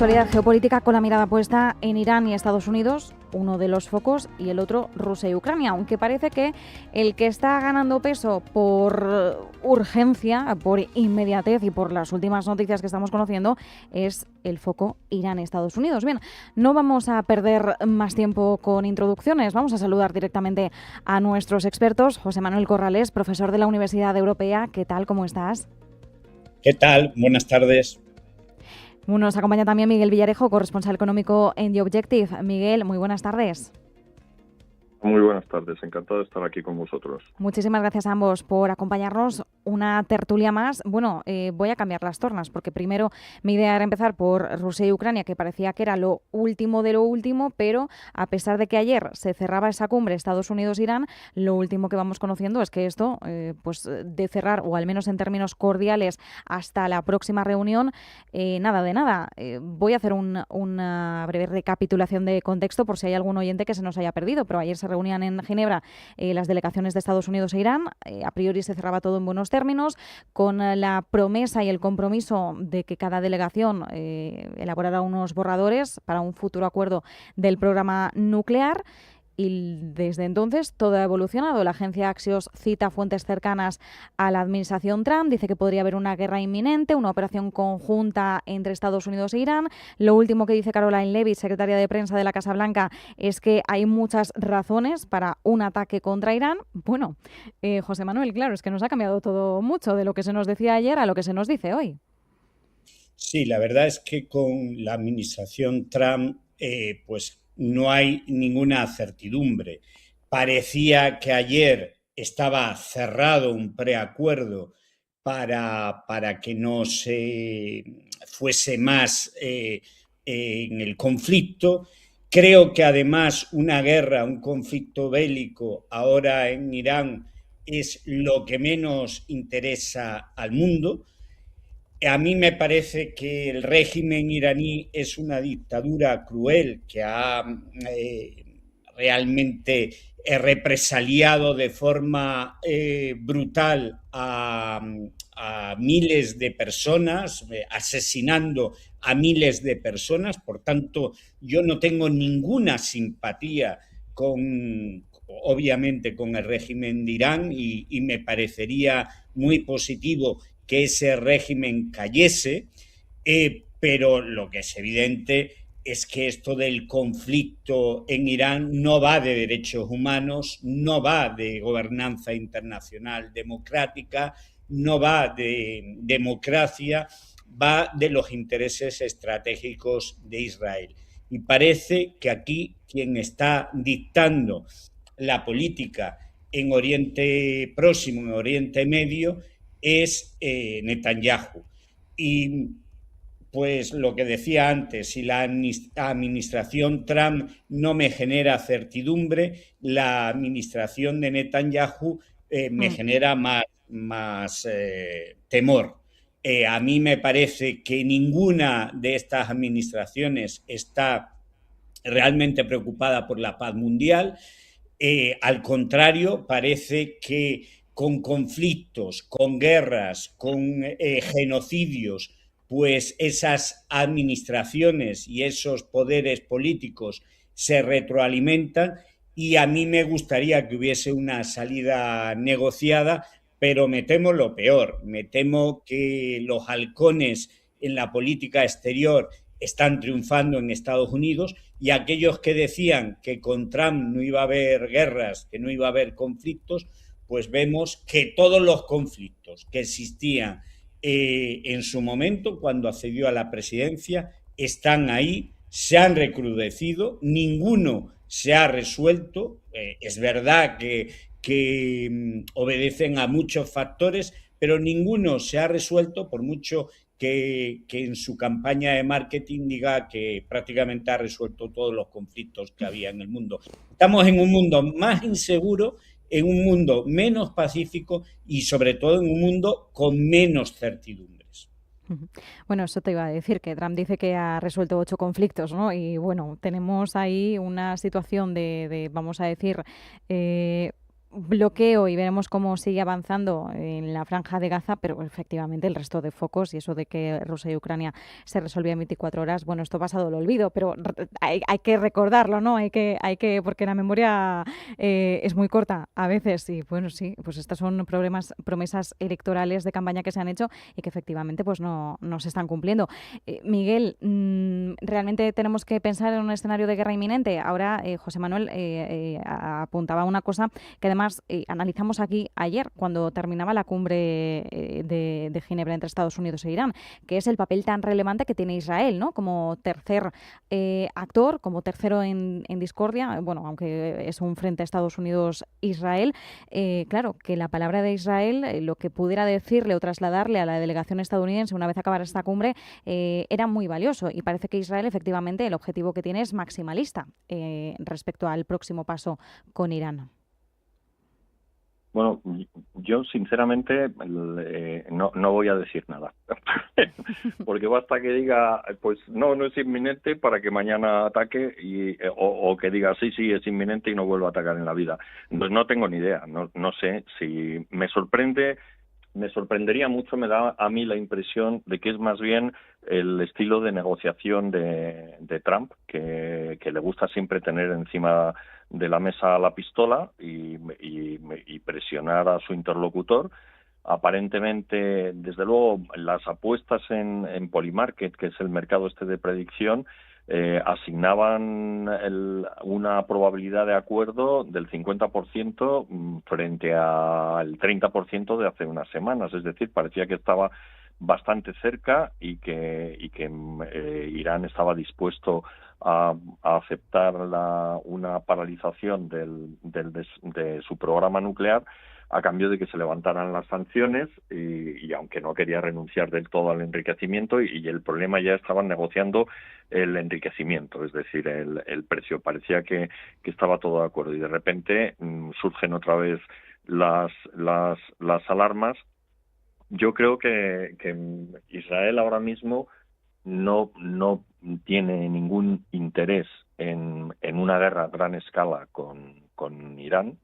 actualidad geopolítica con la mirada puesta en Irán y Estados Unidos, uno de los focos, y el otro Rusia y Ucrania, aunque parece que el que está ganando peso por urgencia, por inmediatez y por las últimas noticias que estamos conociendo es el foco Irán y Estados Unidos. Bien, no vamos a perder más tiempo con introducciones, vamos a saludar directamente a nuestros expertos. José Manuel Corrales, profesor de la Universidad Europea, ¿qué tal? ¿Cómo estás? ¿Qué tal? Buenas tardes. Nos acompaña también Miguel Villarejo, corresponsal económico en The Objective. Miguel, muy buenas tardes. Muy buenas tardes, encantado de estar aquí con vosotros. Muchísimas gracias a ambos por acompañarnos. Una tertulia más. Bueno, voy a cambiar las tornas porque primero mi idea era empezar por Rusia y Ucrania, que parecía que era lo último de lo último, pero a pesar de que ayer se cerraba esa cumbre Estados Unidos-Irán, lo último que vamos conociendo es que esto, pues de cerrar, o al menos en términos cordiales, hasta la próxima reunión, nada de nada. Voy a hacer una breve recapitulación de contexto por si hay algún oyente que se nos haya perdido, pero ayer se reunían en Ginebra las delegaciones de Estados Unidos e Irán. A priori se cerraba todo en buenos términos, con la promesa y el compromiso de que cada delegación elaborara unos borradores para un futuro acuerdo del programa nuclear. Y desde entonces todo ha evolucionado. La agencia Axios cita fuentes cercanas a la administración Trump, dice que podría haber una guerra inminente, una operación conjunta entre Estados Unidos e Irán. Lo último que dice Caroline Leavitt, secretaria de prensa de la Casa Blanca, es que hay muchas razones para un ataque contra Irán. Bueno, José Manuel, claro, es que nos ha cambiado todo mucho de lo que se nos decía ayer a lo que se nos dice hoy. Sí, la verdad es que con la administración Trump, pues no hay ninguna certidumbre. Parecía que ayer estaba cerrado un preacuerdo para que no se fuese más en el conflicto. Creo que además una guerra, un conflicto bélico ahora en Irán es lo que menos interesa al mundo. A mí me parece que el régimen iraní es una dictadura cruel que ha realmente represaliado de forma brutal a miles de personas, asesinando a miles de personas. Por tanto, yo no tengo ninguna simpatía obviamente con el régimen de Irán y me parecería muy positivo que ese régimen cayese, pero lo que es evidente es que esto del conflicto en Irán no va de derechos humanos, no va de gobernanza internacional democrática, no va de democracia, va de los intereses estratégicos de Israel. Y parece que aquí quien está dictando la política en Oriente Próximo, en Oriente Medio, es Netanyahu. Y pues lo que decía antes, si la administración Trump no me genera certidumbre, la administración de Netanyahu me genera más temor. A mí me parece que ninguna de estas administraciones está realmente preocupada por la paz mundial. Al contrario, parece que con conflictos, con guerras, con genocidios, pues esas administraciones y esos poderes políticos se retroalimentan, y a mí me gustaría que hubiese una salida negociada, pero me temo lo peor. Me temo que los halcones en la política exterior están triunfando en Estados Unidos, y aquellos que decían que con Trump no iba a haber guerras, que no iba a haber conflictos, pues vemos que todos los conflictos que existían en su momento, cuando accedió a la presidencia, están ahí, se han recrudecido, ninguno se ha resuelto. Es verdad que obedecen a muchos factores, pero ninguno se ha resuelto, por mucho que en su campaña de marketing diga que prácticamente ha resuelto todos los conflictos que había en el mundo. Estamos en un mundo más inseguro, en un mundo menos pacífico y sobre todo en un mundo con menos certidumbres. Bueno, eso te iba a decir, que Trump dice que ha resuelto 8 conflictos, ¿no? Y bueno, tenemos ahí una situación de vamos a decir, bloqueo y veremos cómo sigue avanzando en la franja de Gaza, pero efectivamente el resto de focos y eso de que Rusia y Ucrania se resolvía en 24 horas, bueno, esto ha pasado al olvido, pero hay que recordarlo, ¿no? Porque la memoria es muy corta a veces y bueno, sí, pues estas son promesas electorales de campaña que se han hecho y que efectivamente pues no se están cumpliendo. Miguel, ¿realmente tenemos que pensar en un escenario de guerra inminente? Ahora José Manuel apuntaba una cosa que además analizamos aquí ayer cuando terminaba la cumbre de Ginebra entre Estados Unidos e Irán, que es el papel tan relevante que tiene Israel, ¿no? Como tercer actor, como tercero en discordia, bueno, aunque es un frente a Estados Unidos-Israel, claro, que la palabra de Israel, lo que pudiera decirle o trasladarle a la delegación estadounidense una vez acabara esta cumbre, era muy valioso y parece que Israel efectivamente el objetivo que tiene es maximalista respecto al próximo paso con Irán. Bueno, yo sinceramente no voy a decir nada, porque basta que diga, pues no es inminente para que mañana ataque o que diga sí, es inminente y no vuelva a atacar en la vida. Pues no tengo ni idea, no sé si me sorprendería mucho, me da a mí la impresión de que es más bien el estilo de negociación de Trump, que le gusta siempre tener encima de la mesa la pistola y presionar a su interlocutor. Aparentemente, desde luego, las apuestas en Polymarket, que es el mercado de predicción, asignaban una probabilidad de acuerdo del 50% frente al 30% de hace unas semanas. Es decir, parecía que estaba bastante cerca y que Irán estaba dispuesto a aceptar una paralización de su programa nuclear a cambio de que se levantaran las sanciones y aunque no quería renunciar del todo al enriquecimiento y el problema ya estaban negociando el enriquecimiento, es decir, el precio. Parecía que estaba todo de acuerdo y de repente surgen otra vez las alarmas. Yo creo que Israel ahora mismo no tiene ningún interés en una guerra a gran escala con Irán,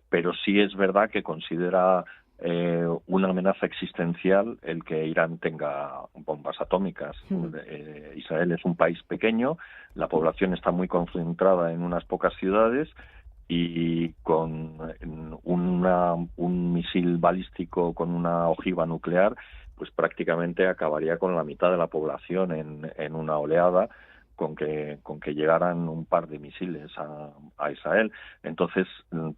pero sí es verdad que considera una amenaza existencial el que Irán tenga bombas atómicas. Israel es un país pequeño, la población está muy concentrada en unas pocas ciudades y con un misil balístico con una ojiva nuclear, pues prácticamente acabaría con la mitad de la población en una oleada con que llegaran un par de misiles a Israel. Entonces,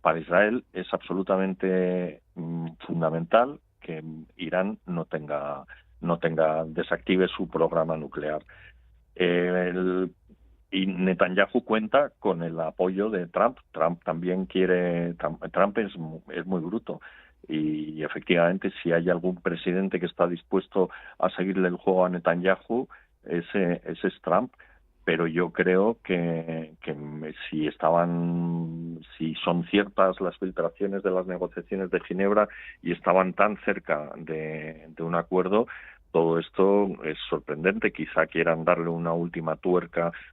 para Israel es absolutamente fundamental que Irán no desactive su programa nuclear. Y Netanyahu cuenta con el apoyo de Trump. Trump también quiere. Trump es muy bruto. Y efectivamente, si hay algún presidente que está dispuesto a seguirle el juego a Netanyahu, ese es Trump. Pero yo creo que si son ciertas las filtraciones de las negociaciones de Ginebra y estaban tan cerca de un acuerdo, todo esto es sorprendente. Quizá quieran darle una última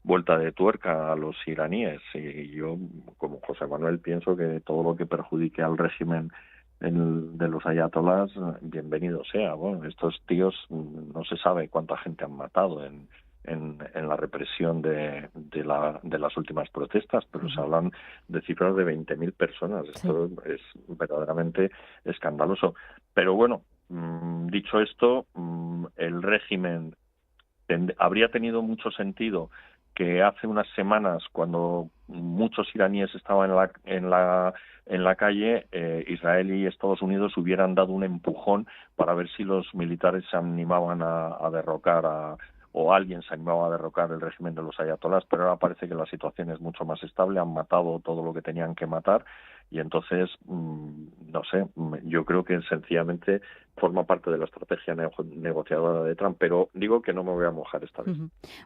vuelta de tuerca a los iraníes. Y yo, como José Manuel, pienso que todo lo que perjudique al régimen de los ayatolás, bienvenido sea. Bueno, estos tíos no se sabe cuánta gente han matado en la represión de las últimas protestas, pero se hablan de cifras de 20.000 personas. Esto es verdaderamente escandaloso. Pero bueno, dicho esto, el régimen habría tenido mucho sentido que hace unas semanas, cuando muchos iraníes estaban en la calle, Israel y Estados Unidos hubieran dado un empujón para ver si los militares se animaban a derrocar o alguien se animaba a derrocar el régimen de los ayatolás, pero ahora parece que la situación es mucho más estable, han matado todo lo que tenían que matar y entonces, no sé, yo creo que sencillamente forma parte de la estrategia negociadora de Trump, pero digo que no me voy a mojar esta vez.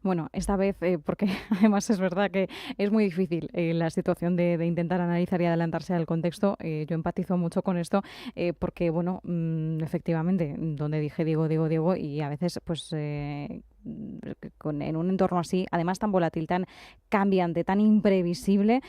Bueno, esta vez, porque además es verdad que es muy difícil la situación de intentar analizar y adelantarse al contexto. Yo empatizo mucho con esto porque, bueno, efectivamente, donde dije digo, y a veces, pues, en un entorno así, además tan volátil, tan cambiante, tan imprevisible,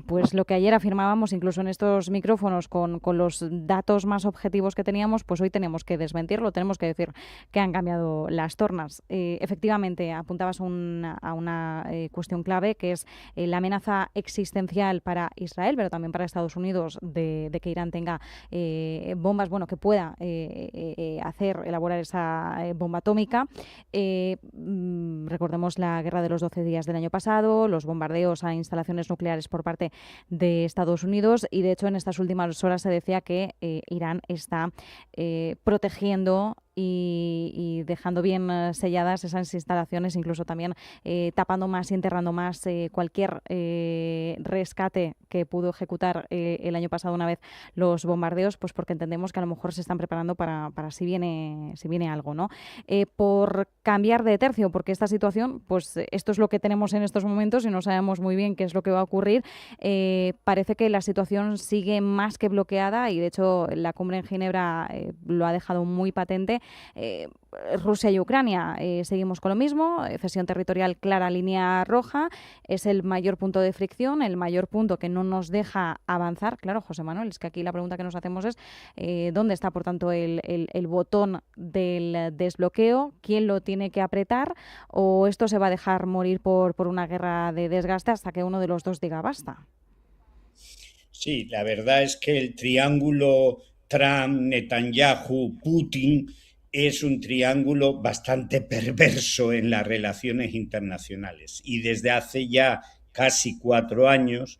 pues lo que ayer afirmábamos, incluso en estos micrófonos, con los datos más objetivos que teníamos, pues hoy tenemos que desmentirlo, tenemos que decir que han cambiado las tornas. Efectivamente, apuntabas a una cuestión clave, que es la amenaza existencial para Israel, pero también para Estados Unidos, de que Irán tenga bombas, bueno, que pueda elaborar esa bomba atómica. Recordemos la guerra de los 12 días del año pasado, los bombardeos a instalaciones nucleares por parte de Estados Unidos, y de hecho en estas últimas horas se decía que Irán está protegiendo y dejando bien selladas esas instalaciones, incluso también tapando más y enterrando más cualquier rescate que pudo ejecutar el año pasado una vez los bombardeos, pues porque entendemos que a lo mejor se están preparando para si viene algo, ¿no? Por cambiar de tercio, porque esta situación, pues esto es lo que tenemos en estos momentos y no sabemos muy bien qué es lo que va a ocurrir. Parece que la situación sigue más que bloqueada, y de hecho la cumbre en Ginebra lo ha dejado muy patente. Rusia y Ucrania, seguimos con lo mismo, cesión territorial clara, línea roja, es el mayor punto de fricción, el mayor punto que no nos deja avanzar. Claro, José Manuel, es que aquí la pregunta que nos hacemos es ¿dónde está, por tanto, el botón del desbloqueo? ¿Quién lo tiene que apretar? ¿O esto se va a dejar morir por una guerra de desgaste hasta que uno de los dos diga basta? Sí, la verdad es que el triángulo Trump, Netanyahu, Putin es un triángulo bastante perverso en las relaciones internacionales, y desde hace ya casi 4 años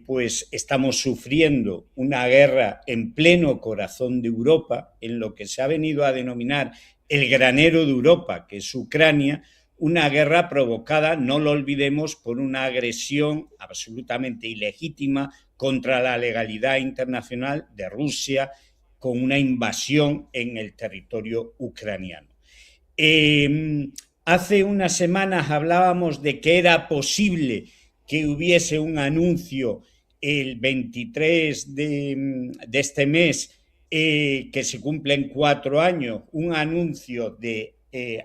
pues estamos sufriendo una guerra en pleno corazón de Europa, en lo que se ha venido a denominar el granero de Europa, que es Ucrania, una guerra provocada, no lo olvidemos, por una agresión absolutamente ilegítima contra la legalidad internacional de Rusia, con una invasión en el territorio ucraniano. Hace unas semanas hablábamos de que era posible que hubiese un anuncio el 23 de este mes, que se cumplen 4 años, un anuncio de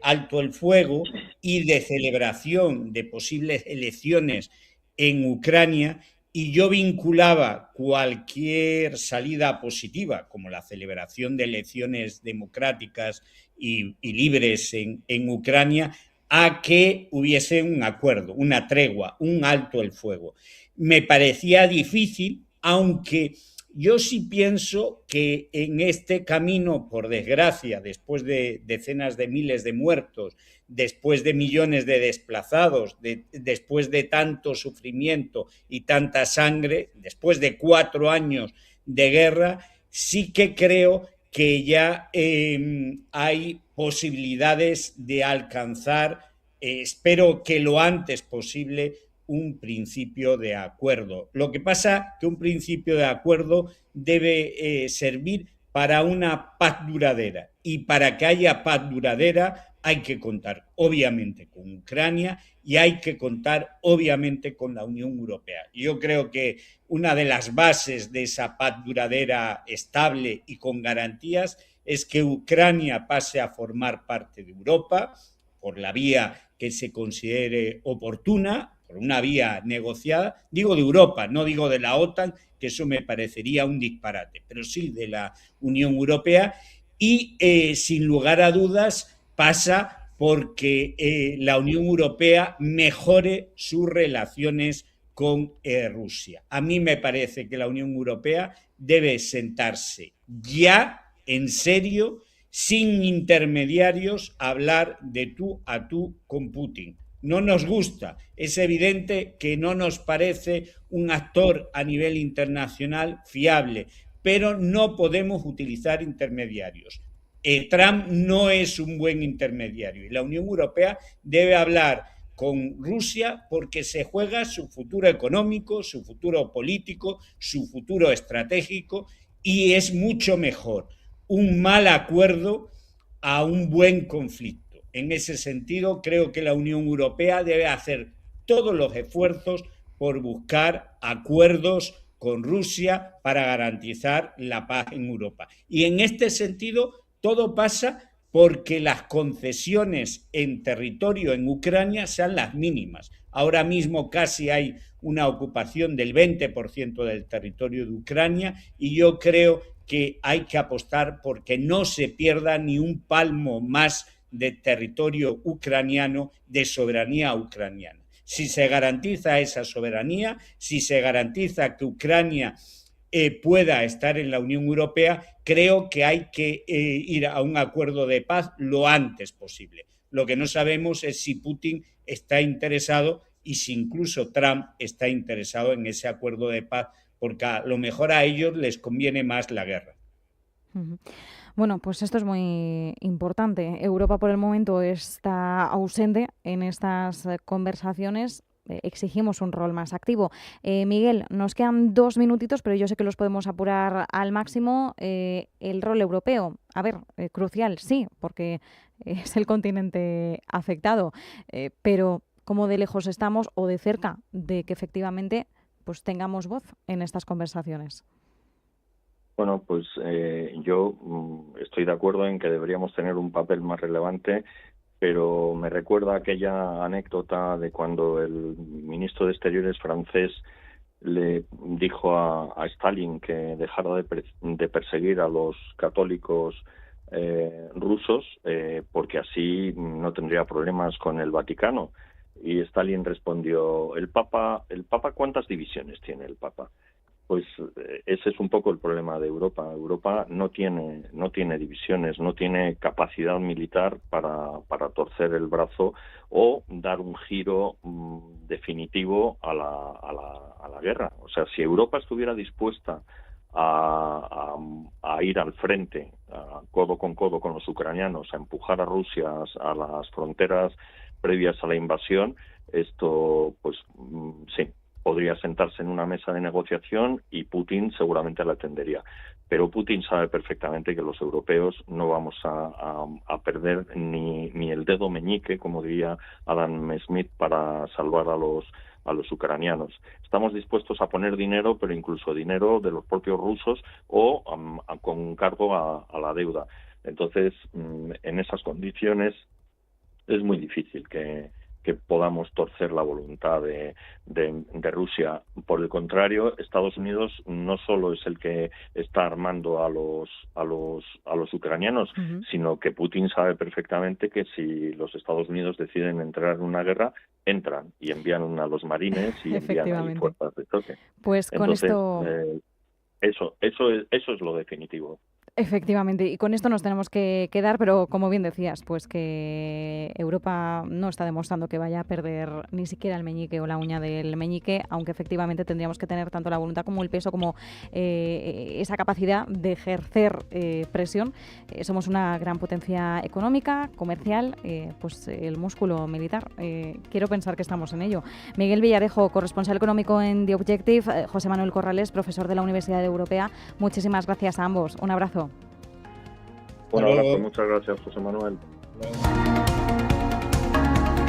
alto el fuego y de celebración de posibles elecciones en Ucrania, y yo vinculaba cualquier salida positiva, como la celebración de elecciones democráticas y libres en Ucrania, a que hubiese un acuerdo, una tregua, un alto el fuego. Me parecía difícil, aunque yo sí pienso que en este camino, por desgracia, después de decenas de miles de muertos, después de millones de desplazados, después de tanto sufrimiento y tanta sangre, después de 4 años de guerra, sí que creo que ya hay posibilidades de alcanzar, espero que lo antes posible, un principio de acuerdo. Lo que pasa que un principio de acuerdo debe servir para una paz duradera, y para que haya paz duradera hay que contar obviamente con Ucrania y hay que contar obviamente con la Unión Europea. Yo creo que una de las bases de esa paz duradera, estable y con garantías, es que Ucrania pase a formar parte de Europa por la vía que se considere oportuna, por una vía negociada, digo de Europa, no digo de la OTAN, que eso me parecería un disparate, pero sí de la Unión Europea, y sin lugar a dudas pasa porque la Unión Europea mejore sus relaciones con Rusia. A mí me parece que la Unión Europea debe sentarse ya en serio, sin intermediarios, a hablar de tú a tú con Putin. No nos gusta, es evidente que no nos parece un actor a nivel internacional fiable, pero no podemos utilizar intermediarios. Trump no es un buen intermediario, y la Unión Europea debe hablar con Rusia porque se juega su futuro económico, su futuro político, su futuro estratégico, y es mucho mejor un mal acuerdo a un buen conflicto. En ese sentido, creo que la Unión Europea debe hacer todos los esfuerzos por buscar acuerdos con Rusia para garantizar la paz en Europa. Y en este sentido, todo pasa porque las concesiones en territorio en Ucrania sean las mínimas. Ahora mismo casi hay una ocupación del 20% del territorio de Ucrania y yo creo que hay que apostar porque no se pierda ni un palmo más de territorio ucraniano, de soberanía ucraniana. Si se garantiza esa soberanía, si se garantiza que Ucrania pueda estar en la Unión Europea, creo que hay que ir a un acuerdo de paz lo antes posible. Lo que no sabemos es si Putin está interesado y si incluso Trump está interesado en ese acuerdo de paz, porque a lo mejor a ellos les conviene más la guerra. Bueno, pues esto es muy importante. Europa por el momento está ausente en estas conversaciones. Exigimos un rol más activo. Miguel, nos quedan 2 minutitos, pero yo sé que los podemos apurar al máximo. El rol europeo, a ver, crucial, sí, porque es el continente afectado, pero ¿cómo de lejos estamos o de cerca de que efectivamente pues tengamos voz en estas conversaciones? Bueno, pues yo estoy de acuerdo en que deberíamos tener un papel más relevante, pero me recuerda aquella anécdota de cuando el ministro de Exteriores francés le dijo a Stalin que dejara de perseguir a los católicos rusos porque así no tendría problemas con el Vaticano. Y Stalin respondió, ¿el Papa cuántas divisiones tiene el Papa? Pues ese es un poco el problema de Europa. Europa no tiene divisiones, no tiene capacidad militar para torcer el brazo o dar un giro definitivo a la guerra. O sea, si Europa estuviera dispuesta a ir al frente, codo con los ucranianos, a empujar a Rusia a las fronteras previas a la invasión, esto, pues sí, podría sentarse en una mesa de negociación y Putin seguramente la atendería. Pero Putin sabe perfectamente que los europeos no vamos a perder ni el dedo meñique, como diría Adam Smith, para salvar a los ucranianos. Estamos dispuestos a poner dinero, pero incluso dinero de los propios rusos o con cargo a la deuda. Entonces, en esas condiciones es muy difícil que podamos torcer la voluntad de Rusia. Por el contrario, Estados Unidos no solo es el que está armando a los ucranianos, sino que Putin sabe perfectamente que si los Estados Unidos deciden entrar en una guerra, entran y envían a los marines y envían ahí fuerzas de choque. Pues con esto... Eso es lo definitivo. Efectivamente, y con esto nos tenemos que quedar, pero como bien decías, pues que Europa no está demostrando que vaya a perder ni siquiera el meñique o la uña del meñique, aunque efectivamente tendríamos que tener tanto la voluntad como el peso, como esa capacidad de ejercer presión. Somos una gran potencia económica, comercial, pues el músculo militar. Quiero pensar que estamos en ello. Miguel Villarejo, corresponsal económico en The Objective, José Manuel Corrales, profesor de la Universidad Europea. Muchísimas gracias a ambos. Un abrazo. Un abrazo, muchas gracias, José Manuel.